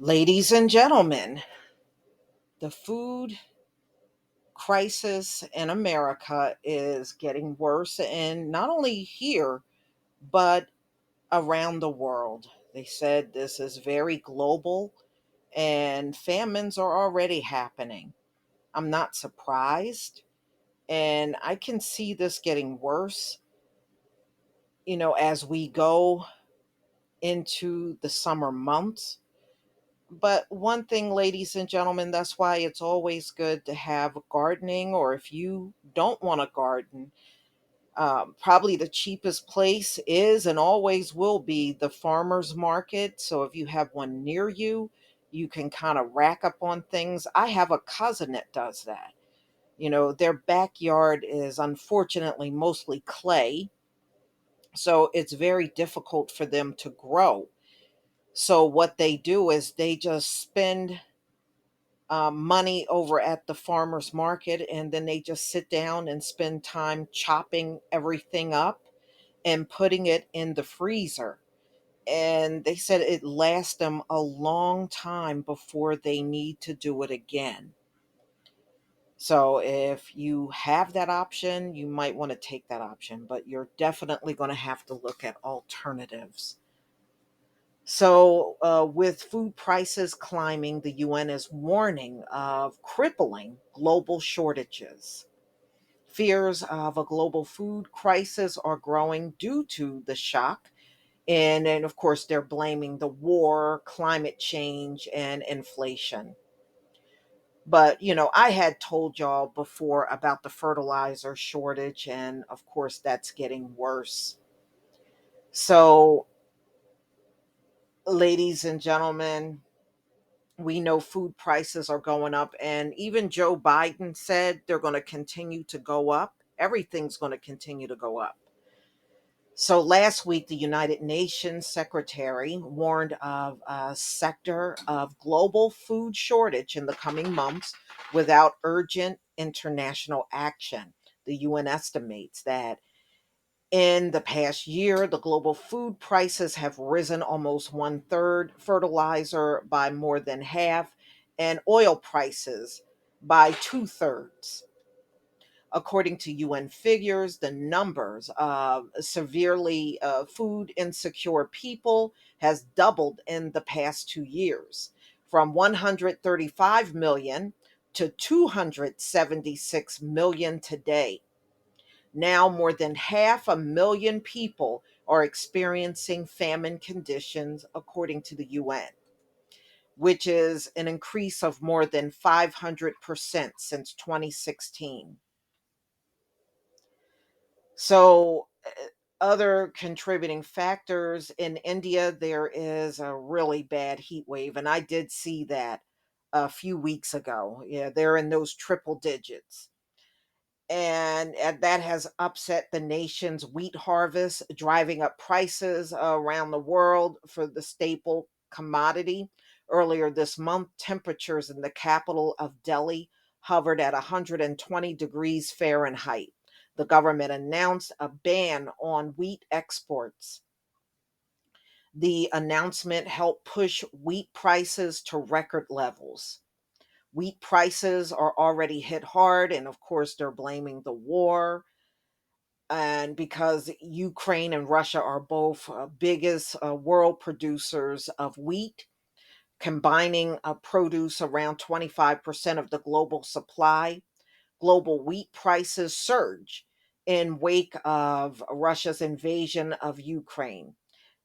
Ladies and gentlemen, the food crisis in America is getting worse, and not only here, but around the world. They said this is very global, and famines are already happening. I'm not surprised, and I can see this getting worse, as we go into the summer months. But one thing, ladies and gentlemen, that's why it's always good to have gardening, or if you don't want to garden, probably the cheapest place is and always will be the farmer's market. So if you have one near you, you can kind of rack up on things. I have a cousin that does that. Their backyard is unfortunately mostly clay, so it's very difficult for them to grow. So what they do is they just spend money over at the farmer's market, and then they just sit down and spend time chopping everything up and putting it in the freezer. And they said it lasts them a long time before they need to do it again. So if you have that option, you might want to take that option, but you're definitely going to have to look at alternatives. So, with food prices climbing, the UN is warning of crippling global shortages. Fears of a global food crisis are growing due to the shock. And of course, they're blaming the war, climate change, and inflation. But, I had told y'all before about the fertilizer shortage, and of course, that's getting worse. So, ladies and gentlemen, we know food prices are going up, and even Joe Biden said they're going to continue to go up. Everything's going to continue to go up. So last week, the United Nations Secretary warned of a sector of global food shortage in the coming months without urgent international action. The UN estimates that in the past year, the global food prices have risen almost one third, fertilizer by more than half, and oil prices by two-thirds. According to UN figures, the numbers of severely food insecure people has doubled in the past 2 years, from 135 million to 276 million today. Now, more than 500,000 people are experiencing famine conditions, according to the UN, which is an increase of more than 500% since 2016. So, other contributing factors in India, there is a really bad heat wave, and I did see that a few weeks ago. Yeah, they're in those triple digits. And that has upset the nation's wheat harvest, driving up prices around the world for the staple commodity. Earlier this month, temperatures in the capital of Delhi hovered at 120 degrees Fahrenheit. The government announced a ban on wheat exports. The announcement helped push wheat prices to record levels. Wheat prices are already hit hard, and of course, they're blaming the war. And because Ukraine and Russia are both biggest world producers of wheat, combining produce around 25% of the global supply, global wheat prices surge in wake of Russia's invasion of Ukraine.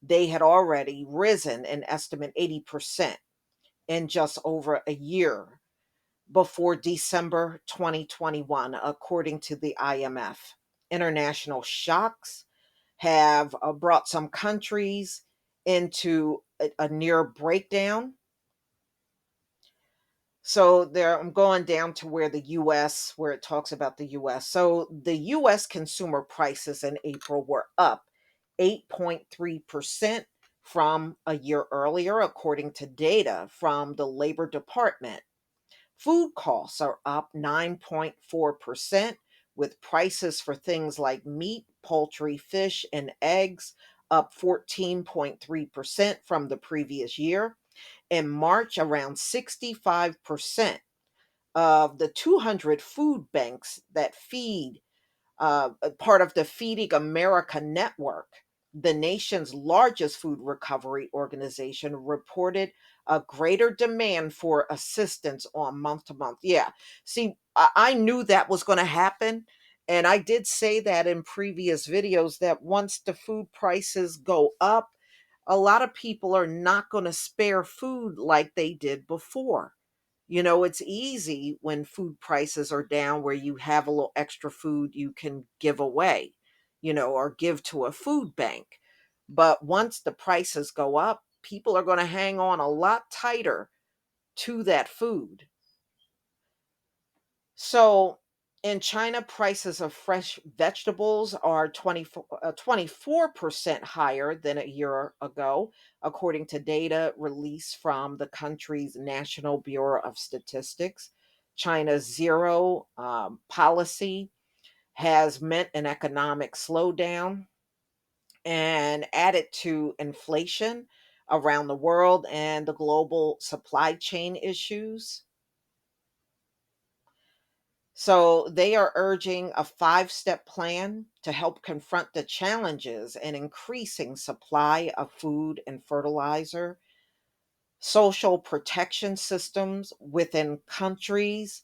They had already risen an estimate 80% in just over a year before December 2021, according to the IMF. International shocks have brought some countries into a near breakdown. So there, I'm going down to where the US, where it talks about the US. So the US consumer prices in April were up 8.3% from a year earlier, according to data from the Labor Department. Food costs are up 9.4%, with prices for things like meat, poultry, fish, and eggs up 14.3% from the previous year. In March, around 65% of the 200 food banks that feed part of the Feeding America network, the nation's largest food recovery organization, reported a greater demand for assistance on month to month. Yeah. See, I knew that was going to happen. And I did say that in previous videos that once the food prices go up, a lot of people are not going to spare food like they did before. It's easy when food prices are down where you have a little extra food you can give away, or give to a food bank. But once the prices go up, people are going to hang on a lot tighter to that food. So in China, prices of fresh vegetables are 24% higher than a year ago, according to data released from the country's National Bureau of Statistics. China's zero policy has meant an economic slowdown and added to inflation around the world and the global supply chain issues. So they are urging a five-step plan to help confront the challenges and increasing supply of food and fertilizer, social protection systems within countries,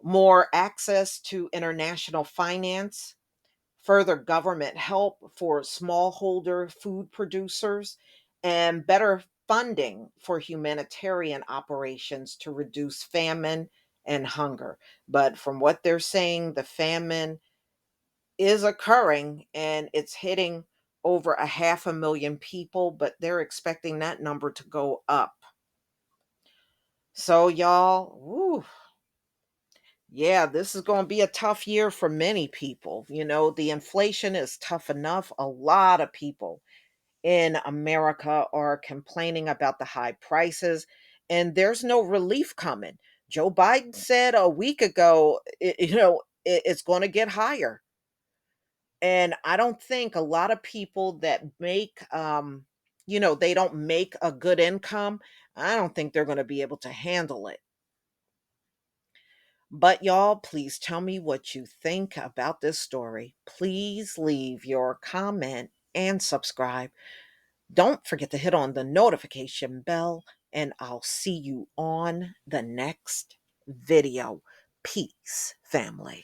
more access to international finance, further government help for smallholder food producers, and better funding for humanitarian operations to reduce famine and hunger. But from what they're saying, the famine is occurring and it's hitting over a half a million people, but they're expecting that number to go up. So, y'all, woo, yeah, this is going to be a tough year for many people. The inflation is tough enough. A lot of people in America are complaining about the high prices, and there's no relief coming. Joe Biden said a week ago, it's going to get higher. And I don't think a lot of people that make, they don't make a good income. I don't think they're going to be able to handle it. But y'all, please tell me what you think about this story. Please leave your comment and subscribe. Don't forget to hit on the notification bell, and I'll see you on the next video. Peace, family.